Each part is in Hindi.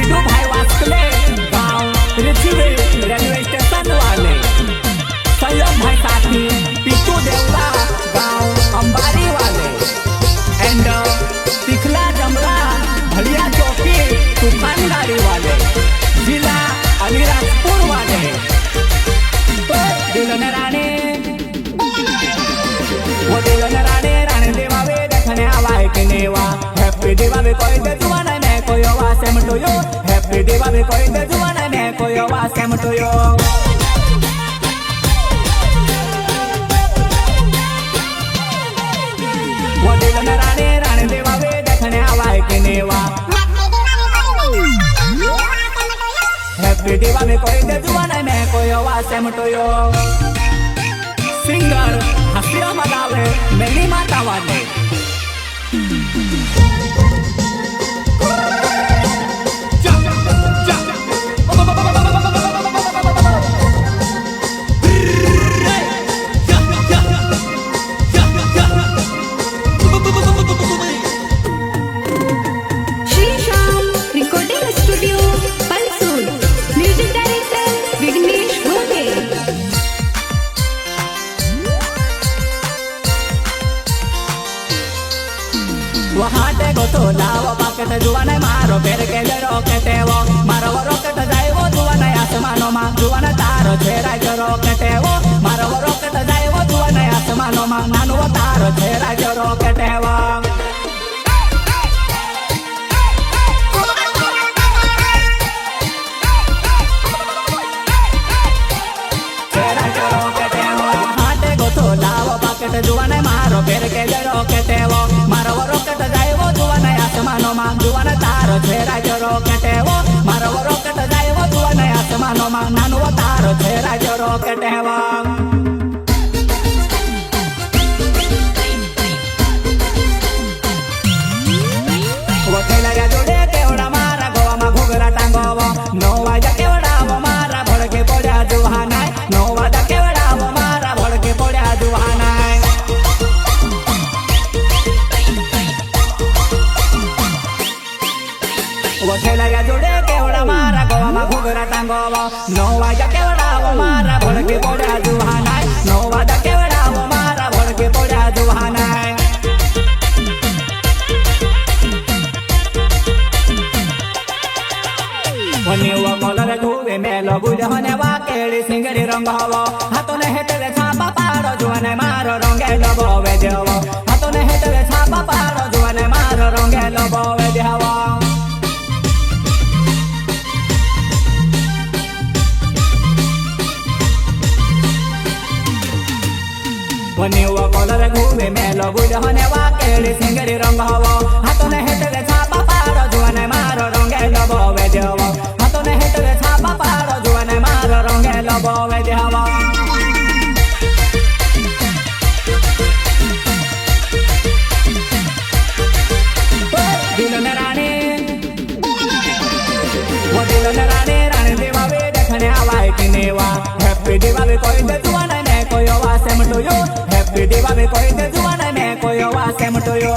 बिडू भाई वास्कले गाँव रिचवे रेलवे स्टेशन वाले, सैयद भाई साथी पिट्टू देवला गाँव अंबारी वाले, एंड तिखला जमरा भलिया चौकी तूफान गाड़ी वाले, जिला अलीराजपुर वाले। दिलन राणे वो दिलन राणे राणे देवावे देखने आवाए के नेवा, हैप्पी देवावे कोई दे जुआना ने कोई वा सेमटो यो, हैप्पी देवावे कोई दे जुआना ने कोई वा सेमटो यो। वो दिलन राणे राणे देवावे देखने आवाए के नेवा, हैप्पी देवावे कोई दे जुआना ने कोई वा सेमटो यो। सिंगर हसिया मलावे मेरी माता वाले। वहाँ ते गो तो लाव पाकेट जुआने मारो पेर के ले रोकेटे वो मारो रोकेट जाए वो जुआने आसमानो मा जुआने तारो छेरा जो रोकेटे वो मारो रोकेट जाए वो जुआने आसमानो मा नानु तारो छेरा जो रोकेटे वो। छेरा जो रोकेटे वो वहाँ ते गो तो लाव पाकेट जुआने मारो पेर के ले रोकेटे वो मारो रोकेट जाए वो जुआने आसमानो मा जुआने तारो छेरा जो रोकेटे वो मारो रोकेट जाए वो जुआने आसमानो मा नानु तारो छेरा जो रोकेटे वो। वो खेला रे जोड़े केवड़ा मारा गोवा मा घोगरा टांगोवो, नो वाजा केवड़ा वो मारा भड़के पड़ा जुहाना, नो वाजा केवड़ा वो मारा भड़के पड़ा जुहाना। वो खेला रे जोड़े केवड़ा मारा गोवा मा घोगरा टांगोवो, नो वाजा केवड़ा वो मारा भड़के पड़ा जुहाना, नो वाजा केवड़ा वो मारा भड़के पड़ा जुहाना। वनिवा कलर घुवे मेलो बुझने वाकेड़ी सिंगरी रंग हवो, हाथों ने हेटले छापा पारो जुआने मारो रंगे लबोवे देवो, हाथों ने हेटले छापा पारो जुआने मारो रंगे लबोवे देवो। वनिवा कलर घुवे मेलो बुझने वाकेड़ी सिंगरी रंग हवो, हाथों ने हेटले छापा पारो जुआने मारो रंगे लबोवे देवो, हाथों ने हेटले छापा पारो जुआने मारो रंगे लबोवे देवो। दिलन राणे वो दिलन राणे राणे देवावे देखने आवाए के नेवा, हैप्पी देवावे कोई दे जुआना ने कोई वा सेमटो यो, हैप्पी देवावे कोई दे जुआना ने कोई वा सेमटो यो।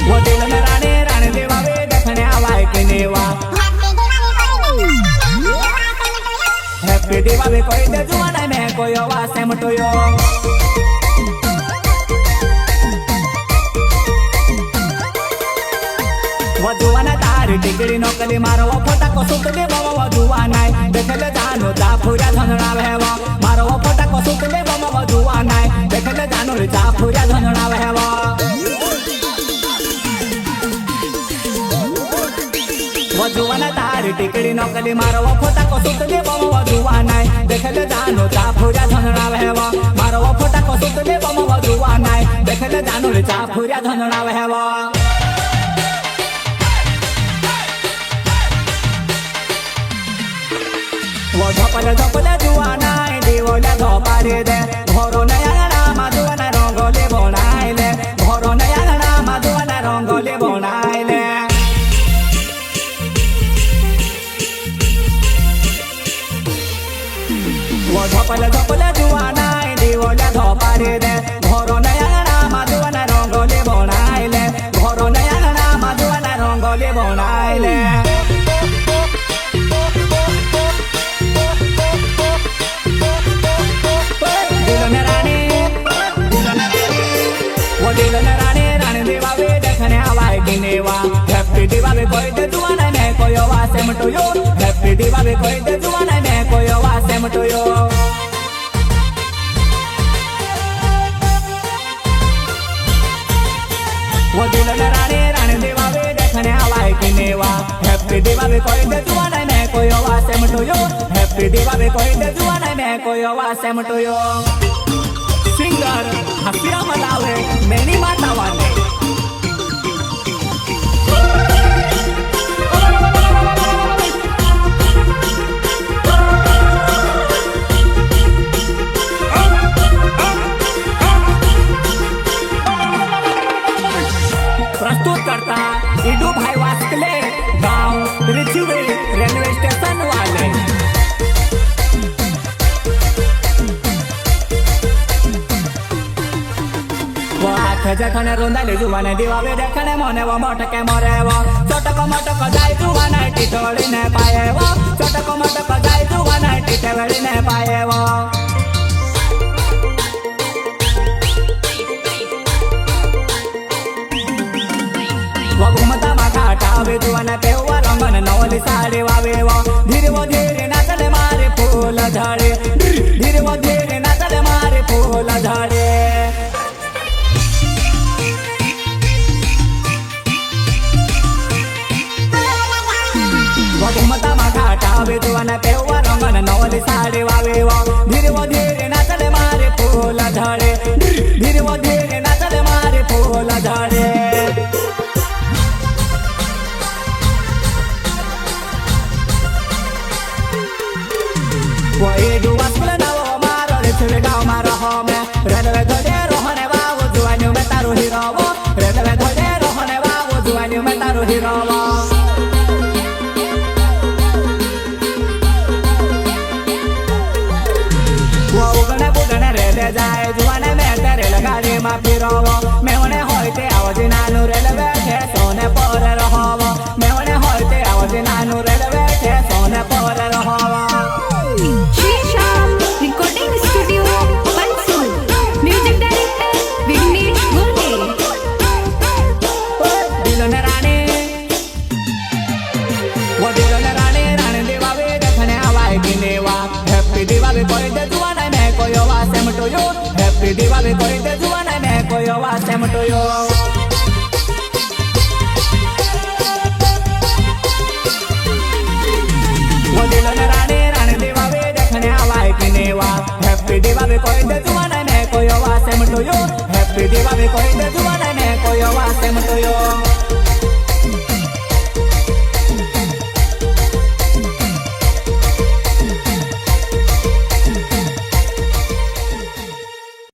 वो दिलन राणे राणे देवावे देखने आवाए के नेवा, हैप्पी देवावे कोई दे जुआना ने कोई वा सेमटो यो। वो जुआना तारी टिकड़ी नकली मारो वो फोटा को सुत ले बाबा वो जुआना देखले जानो जा पूरा धनड़ा भेवा, मारो वो फोटा को सुत ले बाबा वो जुआना देखले जानो जा पूरा धनड़ा भेवा। वो जुआना तारी टिकड़ी नकली मारो वो फोटा को सुत ले बाबा वो जुआना देखले जानो जा पूरा धनड़ा भेवा, मारो वो फोटा को सुत ले बाबा वो जुआना देखले जानो जा पूरा धनड़ा भेवा। वो झपले झपले जुआना दिवले धपारे दे, घरो नया मा जुआना रंगोले बनाइले, घरो नया मा जुआना रंगोले बनाइले। वो झपले झपले जुआना दिवले धपारे दे, घरो नया मा जुआना दे जुआना मैं कोई वा same to you happy Diwali कोई दे जुआना मैं कोई वा सेम टू यू वो दिल रानी रानी दिवाली देखने आवाई की नेवा हैप्पी दिवाली कोई दे जुआना मैं कोई वा same to you happy Diwali कोई दे जुआना मैं कोई वा सेम टू यू सिंगर हसिया मलावे मेनी माता वाले प्रस्तुत करता इडू भाई वास्कले गांव रिचुवे रेलवे स्टेशन वाले वो हाथ जखने रोंदाली जुवाने दिवावे देखने मोने वो मोटके मोरे वो छोटको मोटको जाय जुवाने टिटोड़ी ने पाए वो छोटको मोटको जाय जुवाने टिटोड़ी ने पाए वो वो घूमता माघाटा वे जुवाने पे हुआ रंगन नवली साड़ी वावे वो धीरे नाचले मारे फूल झाड़े धीरे नाचले मारे फूल झाड़े वो घूमता माघाटा वे जुवाने पे हुआ रंगन नवली साड़ी वावे वो धीरे नाचले मारे फूल झाड़े धीरे नाचले मारे फूल झाड़े वो इडू वास्कले नावो मारो रिचुवे गाँव मारो होमे रेलवे धोजे रोहने वावो जुआन्यू में तारू हीरोवो रेलवे धोजे रोहने वावो जुआन्यू में तारू हीरोवो वो उगने बुगने रेले जाए जुआने में तेरे लगाड़ी मा फिरोवो मैं उन्हें होइते आवजी नानू रेलवे थे सोने पोरे रहोवो मैं उन्हें होइते आवजी नानू रेलवे थे सोने पोरे रहोवो Recording Studio, Pansul. Music Director, Vignesh Gurge. दिलों रानी वो दिलों रानी रानी दिवाली देखने आवाई की नेवा हैप्पी दिवाली कोई दे जुआना मैं कोई वा same to you happy Diwali कोई दे जुआना मैं कोई वा सेम टू यू वो दिलों रानी रानी दिवाली देखने आवाई की नेवा हैप्पी दिवाली कोई दे जुआना मैं कोई वा same to you happy Diwali कोई दे जुआना मैं कोई वा सेम टू यू